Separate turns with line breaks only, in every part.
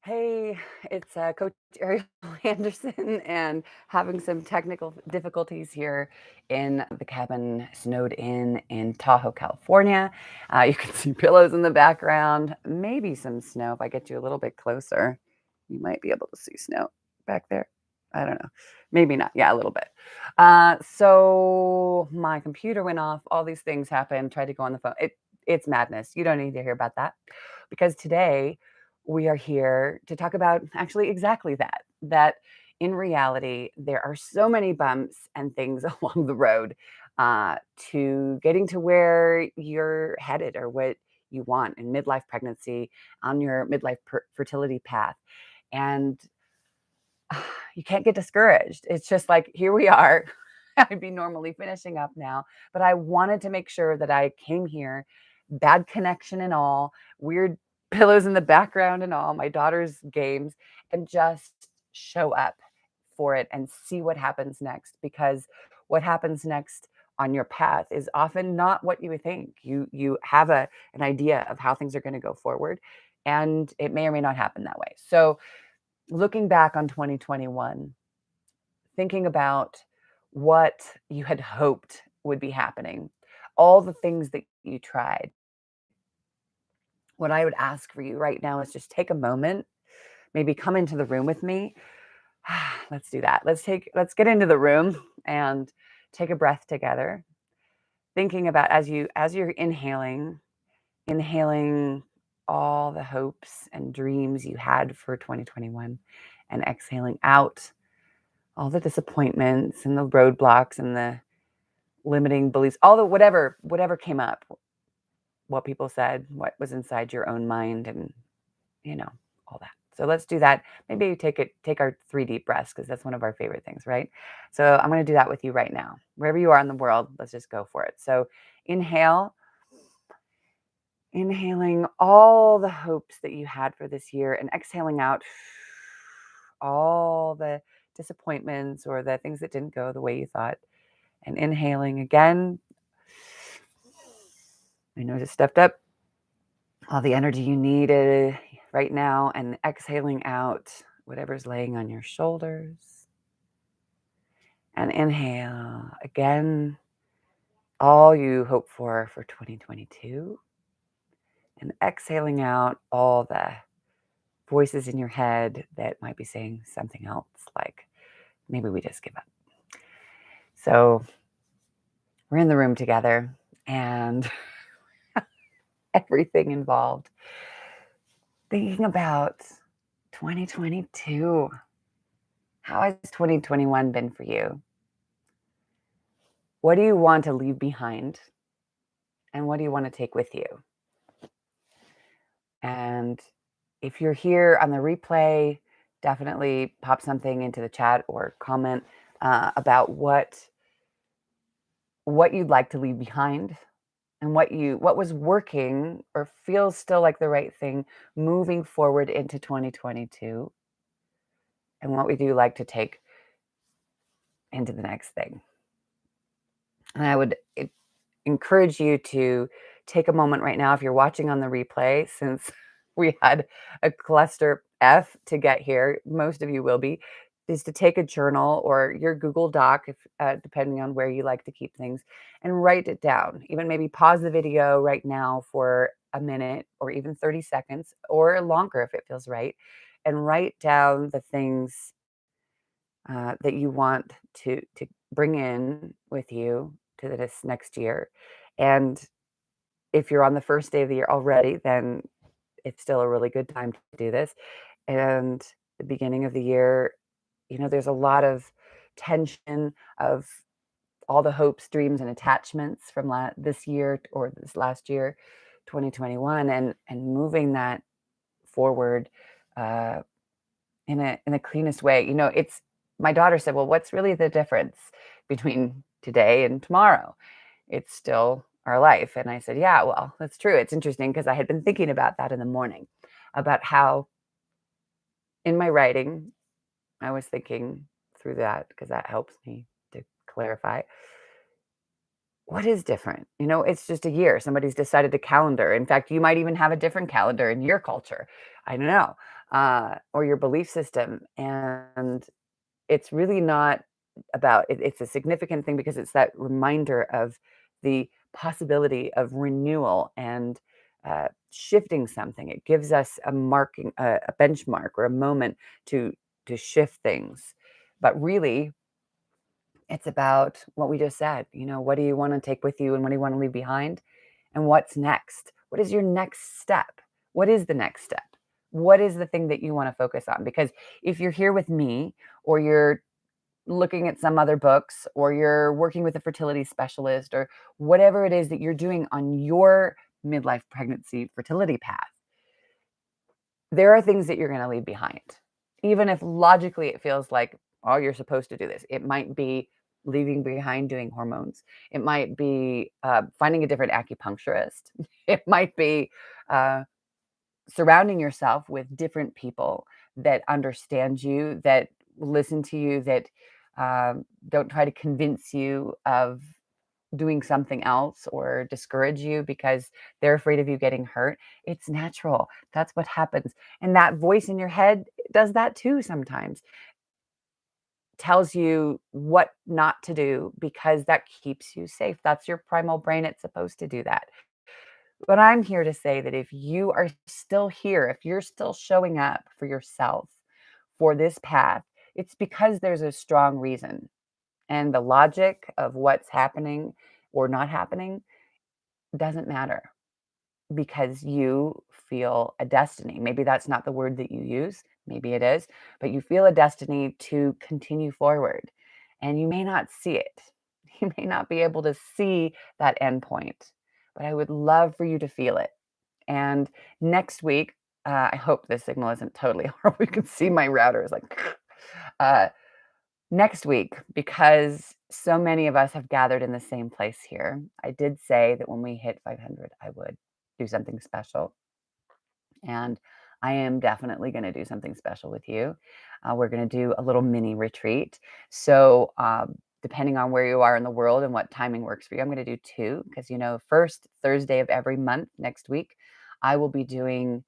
Hey, it's Coach Ariel Anderson, and having some technical difficulties here in the cabin snowed in Tahoe, California. You can see pillows in the background, maybe some snow. If I get you a little bit closer, you might be able to see snow back there. I don't know. Maybe not. Yeah, a little bit. So my computer went off. All these things happened. Tried to go on the phone. It's madness. You don't need to hear about that because today we are here to talk about actually exactly that. That in reality, there are so many bumps and things along the road to getting to where you're headed or what you want in midlife pregnancy, on your midlife fertility path. And you can't get discouraged. It's just like, here we are. I'd be normally finishing up now, but I wanted to make sure that I came here, bad connection and all, weird pillows in the background and all, my daughter's games, and just show up for it and see what happens next. Because what happens next on your path is often not what you would think. You have an idea of how things are going to go forward, and it may or may not happen that way. So looking back on 2021, thinking about what you had hoped would be happening, all the things that you tried, what I would ask for you right now is just take a moment, maybe come into the room with me. Let's do that. Let's get into the room and take a breath together. Thinking about as you're inhaling all the hopes and dreams you had for 2021 and exhaling out all the disappointments and the roadblocks and the limiting beliefs, all the whatever came up, what people said, what was inside your own mind, and you know, all that. So let's do that. Maybe you take our 3 deep breaths because that's one of our favorite things, right? So I'm going to do that with you right now. Wherever you are in the world, let's just go for it. So inhale, inhaling all the hopes that you had for this year and exhaling out all the disappointments or the things that didn't go the way you thought. And inhaling again. I know just stepped up all the energy you needed right now, and exhaling out whatever's laying on your shoulders. And inhale again, all you hope for 2022. And exhaling out all the voices in your head that might be saying something else, like maybe we just give up. So we're in the room together, and everything involved. Thinking about 2022. How has 2021 been for you? What do you want to leave behind? And what do you want to take with you? And if you're here on the replay, definitely pop something into the chat or comment about what you'd like to leave behind and what was working or feels still like the right thing moving forward into 2022, and what would you like to take into the next thing. And I would encourage you to take a moment right now if you're watching on the replay, since we had a cluster F to get here, most of you will be, is to take a journal or your Google Doc, if depending on where you like to keep things, and write it down. Even maybe pause the video right now for a minute or even 30 seconds or longer if it feels right, and write down the things that you want to bring in with you to this next year. And if you're on the first day of the year already, then it's still a really good time to do this. And the beginning of the year, there's a lot of tension of all the hopes, dreams, and attachments from this year or this last year, 2021, and moving that forward uh, in the cleanest way. It's my daughter said, "Well, what's really the difference between today and tomorrow? It's still our life." And I said, "Yeah, well, that's true." It's interesting because I had been thinking about that in the morning, about how in my writing, I was thinking through that because that helps me to clarify what is different. It's just a year. Somebody's decided to calendar. In fact, you might even have a different calendar in your culture. I don't know. or your belief system. And it's really not about it, it's a significant thing because it's that reminder of the possibility of renewal and shifting something. It gives us a marking, a benchmark or a moment to shift things. But really, it's about what we just said. What do you want to take with you and what do you want to leave behind? And what's next? What is your next step? What is the next step? What is the thing that you want to focus on? Because if you're here with me, or you're looking at some other books, or you're working with a fertility specialist, or whatever it is that you're doing on your midlife pregnancy fertility path, there are things that you're going to leave behind. Even if logically it feels like, oh, you're supposed to do this. It might be leaving behind doing hormones. It might be finding a different acupuncturist. It might be uh, surrounding yourself with different people that understand you, that listen to you, that don't try to convince you of doing something else or discourage you because they're afraid of you getting hurt. It's natural. That's what happens. And that voice in your head does that too sometimes. Tells you what not to do because that keeps you safe. That's your primal brain. It's supposed to do that. But I'm here to say that if you are still here, if you're still showing up for yourself for this path, it's because there's a strong reason. And the logic of what's happening or not happening doesn't matter, because you feel a destiny. Maybe that's not the word that you use, maybe it is, but you feel a destiny to continue forward. And you may not see it. You may not be able to see that end point, but I would love for you to feel it. And next week, I hope this signal isn't totally horrible. You can see my router is like, uh, next week, because so many of us have gathered in the same place here. I did say that when we hit 500, I would do something special. And I am definitely going to do something special with you. We're going to do a little mini retreat. So, depending on where you are in the world and what timing works for you, I'm going to do two because, first Thursday of every month next week, I will be doing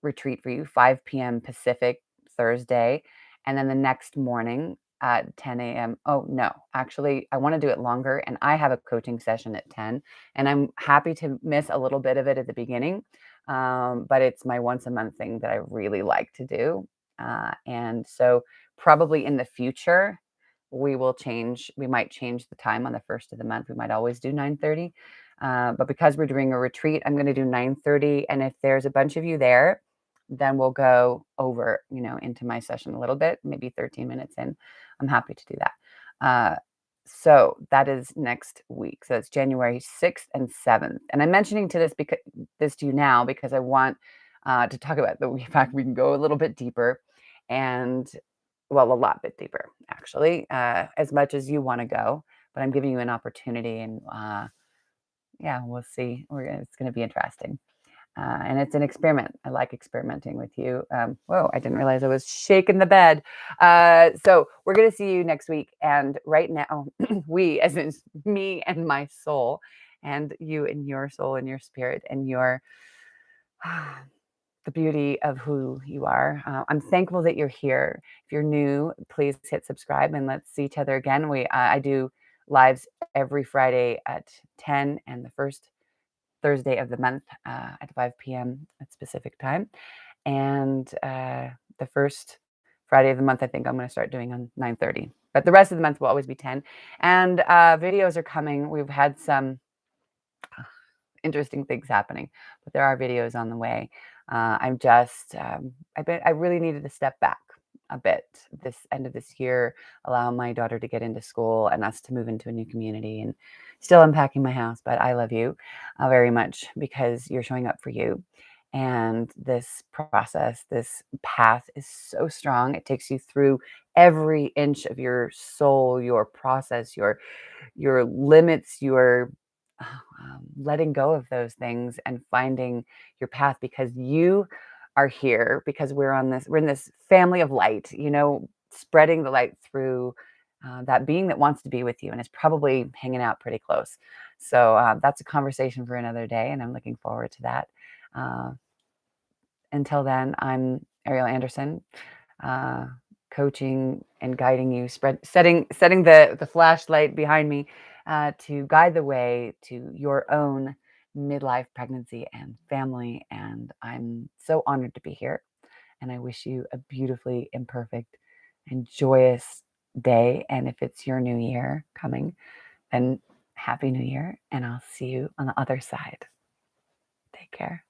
retreat for you, 5 p.m. Pacific, Thursday. And then the next morning at 10 a.m. Oh, no, actually, I want to do it longer. And I have a coaching session at 10. And I'm happy to miss a little bit of it at the beginning. But it's my once a month thing that I really like to do. And so, probably in the future, we might change the time on the first of the month. We might always do 9:30. But because we're doing a retreat, I'm going to do 9:30. And if there's a bunch of you there, then we'll go over, into my session a little bit, maybe 13 minutes in. I'm happy to do that. So that is next week. So it's January 6th and 7th. And I'm mentioning this to you now because I want to talk about the fact we can go a little bit deeper, and well, a lot bit deeper, actually, as much as you want to go. But I'm giving you an opportunity, and yeah, we'll see. It's going to be interesting. And it's an experiment. I like experimenting with you. Whoa, I didn't realize I was shaking the bed. So we're going to see you next week. And right now, we, as in me and my soul, and you and your soul and your spirit and your the beauty of who you are. I'm thankful that you're here. If you're new, please hit subscribe and let's see each other again. I do lives every Friday at 10 and the first Thursday of the month at 5 p.m. at specific time. And the first Friday of the month, I think I'm going to start doing on 9:30. But the rest of the month will always be 10. And videos are coming. We've had some interesting things happening, but there are videos on the way. I'm just, I really needed to step back a bit this end of this year, allow my daughter to get into school and us to move into a new community, and still unpacking my house. But I love you very much because you're showing up for you. And this process, this path is so strong. It takes you through every inch of your soul, your process, your limits, your letting go of those things and finding your path, because you are here, because we're in this family of light, spreading the light through that being that wants to be with you and is probably hanging out pretty close. So that's a conversation for another day, and I'm looking forward to that. Uh, Until then, I'm Ariel Anderson, uh, coaching and guiding you, setting the flashlight behind me to guide the way to your own midlife pregnancy and family. And I'm so honored to be here. And I wish you a beautifully imperfect and joyous day. And if it's your new year coming, then Happy New Year. And I'll see you on the other side. Take care.